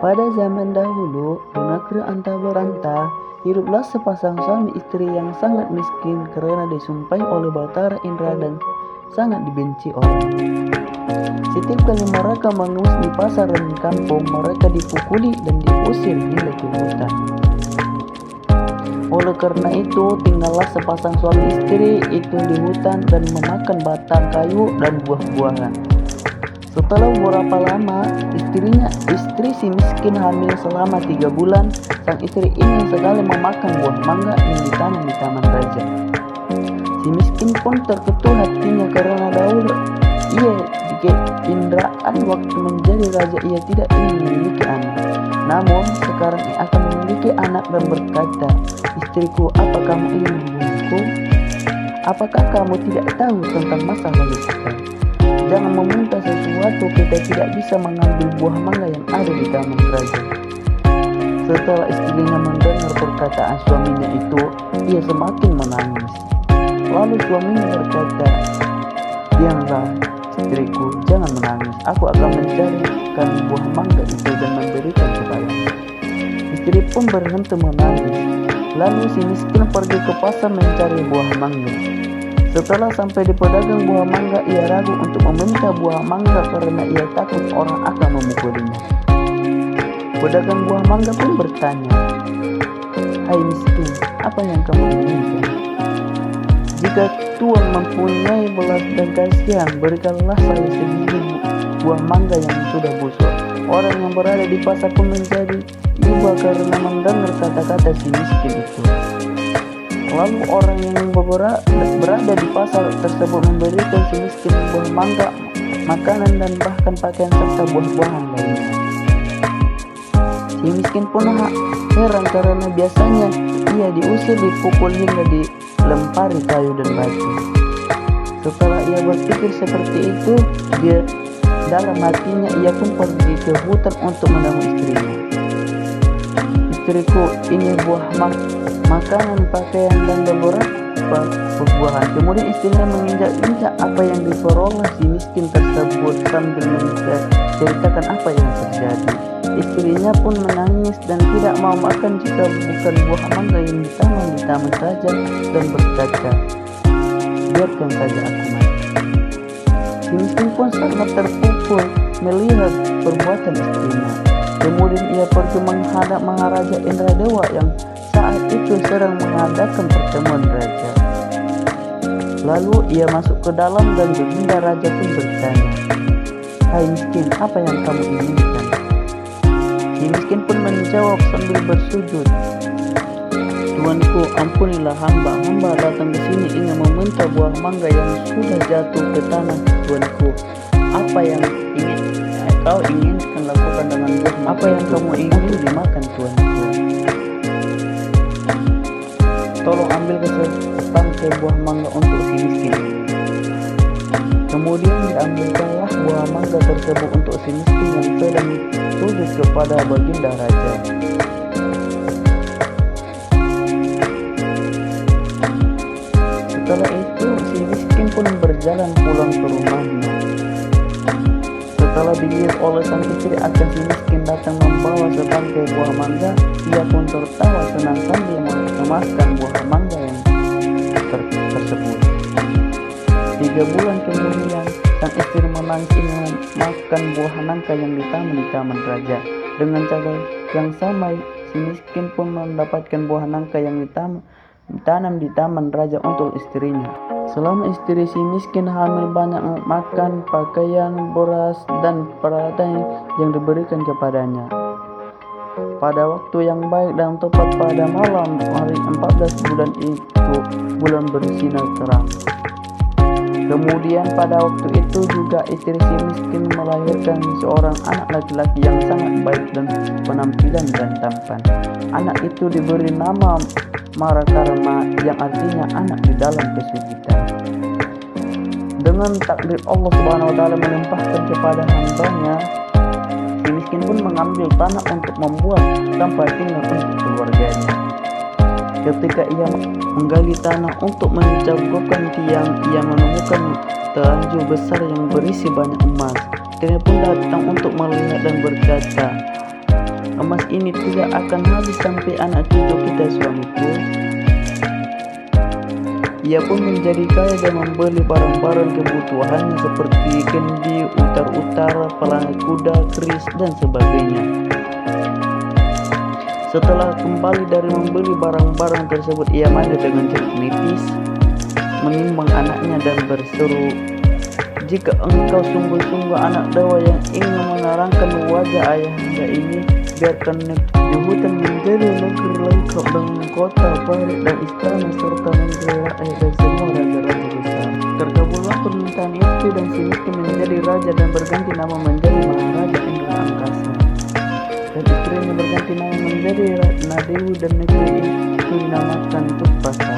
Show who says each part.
Speaker 1: Pada zaman dahulu, di negeri antah berantah, hiduplah sepasang suami istri yang sangat miskin karena disumpahi oleh Batara Indra dan sangat dibenci orang. Setiap kali mereka mengemis di pasar dan di kampung, mereka dipukuli dan diusir hingga ke hutan. Oleh karena itu, tinggallah sepasang suami istri itu di hutan dan memakan batang kayu dan buah-buahan. Setelah beberapa lama, istri si miskin hamil selama 3 bulan. Sang istri ingin sekali memakan buah mangga yang ditanam di taman raja. Si miskin pun terketuk hatinya karena dahulu ia keindraan waktu menjadi raja ia tidak ingin memiliki anak. Namun sekarang ia akan memiliki anak dan berkata, "Istriku, apa kamu ingin membunuhku? Apakah kamu tidak tahu tentang masa lalu kita? Jangan meminta sesuatu kita tidak bisa mengambil buah mangga yang ada di taman raja." Setelah istrinya mendengar perkataan suaminya itu, ia semakin menangis. Lalu suaminya berkata, "Diamlah, istriku, jangan menangis. Aku akan mencarikan buah mangga itu dan memberikan kepadamu." Istri pun berhenti menangis. Lalu si miskin pergi ke pasar mencari buah mangga. Setelah sampai di pedagang buah mangga, ia ragu untuk meminta buah mangga karena ia takut orang akan memukulinya. Pedagang buah mangga pun bertanya, "Hai miskin, apa yang kamu inginkan? Jika Tuhan mempunyai belas dan kasihan, berikanlah saya sebiji buah mangga yang sudah busuk." Orang yang berada di pasar pun menjadi iba karena mendengar kata-kata si miskin itu. Lalu orang yang berada di pasar tersebut memberikan si miskin buah mangga, makanan dan bahkan pakaian serta buah-buahan lainnya. Si miskin pun heran karena biasanya ia diusir, dipukul hingga dilempari kayu dan batu. Setelah ia berpikir seperti itu, dalam hatinya ia pun pergi ke hutan untuk menemui istrinya. "Istriku, ini buah makanan, pakaian dan beberapa buah-buahan." Kemudian istrinya menginjak-injak apa yang diperoleh si miskin tersebut sambil menceritakan apa yang terjadi. Istrinya pun menangis dan tidak mau makan jika bukan buah mangga yang ditanam di taman raja dan berkata, "Biarkan saja aku mati." Si miskin pun sangat terpukul melihat perbuatan istrinya. Kemudian ia pergi menghadap Maharaja Indradewa yang saat itu sedang mengadakan pertemuan raja. Lalu ia masuk ke dalam dan baginda raja pun bertanya, "Hai miskin, apa yang kamu inginkan?" Si miskin pun menjawab sambil bersujud, "Tuanku, ampunilah hamba datang ke sini ingin meminta buah mangga yang sudah jatuh ke tanah. Tuanku, apa yang kau inginkan lakukan dengan buah mangga? Apa yang kamu ingin dimakan, tuanku? Tolong ambil setangkai buah mangga untuk si miskin." Kemudian diambilkanlah buah mangga tersebut untuk si miskin yang sedang sujud kepada baginda raja. Setelah itu si miskin pun berjalan pulang ke rumahnya. Setelah dilihat oleh sang istri akan si miskin datang membawa setangkai buah mangga, ia pun tertawa senang sambil mengemaskan buah mangga yang tersebut. 3 bulan kemudian, sang istri menangis ingin makan buah nangka yang ditanam di taman raja. Dengan cara yang sama, si miskin pun mendapatkan buah nangka yang ditanam di taman raja untuk istrinya. Selama istri si miskin hamil, banyak makan, pakaian, beras, dan peralatan yang diberikan kepadanya. Pada waktu yang baik dan tepat pada malam hari 14 bulan itu, bulan bersinar terang. Kemudian pada waktu itu juga istri si miskin melahirkan seorang anak laki-laki yang sangat baik dan penampilan dan tampan. Anak itu diberi nama Marakarma yang artinya anak di dalam kesulitan. Dengan takdir Allah Subhanahu wa taala melimpahkan kepada hambanya, si miskin pun mengambil tanah untuk membuat tempat tinggal untuk keluarganya. Ketika ia menggali tanah untuk mencakupan tiang, ia menemukan teranjang besar yang berisi banyak emas. Istrinya pun datang untuk melihat dan berkata, emas ini tidak akan habis sampai anak cucu kita, suamiku. Ia pun menjadi kaya dan membeli barang-barang kebutuhannya seperti kendi, utar-utar, pelana kuda, keris, dan sebagainya. Setelah kembali dari membeli barang-barang tersebut, ia mandi dengan cukup nipis, menimbang anaknya dan berseru, "Jika engkau sungguh-sungguh anak dewa yang ingin menerangkan wajah ayahanda ini, biarkan negeri hutan menjadi negeri lengkap dengan kota, balik, dan istana serta negeri rakyat dan semua raja-raja besar." Terkabullah permintaan itu dan si miskin menjadi raja dan berganti nama menjadi Maharaja Indra Angkasa. Dan istrinya berganti nama menjadi Ratna Dewi dan negeri itu dinamakan Puspa.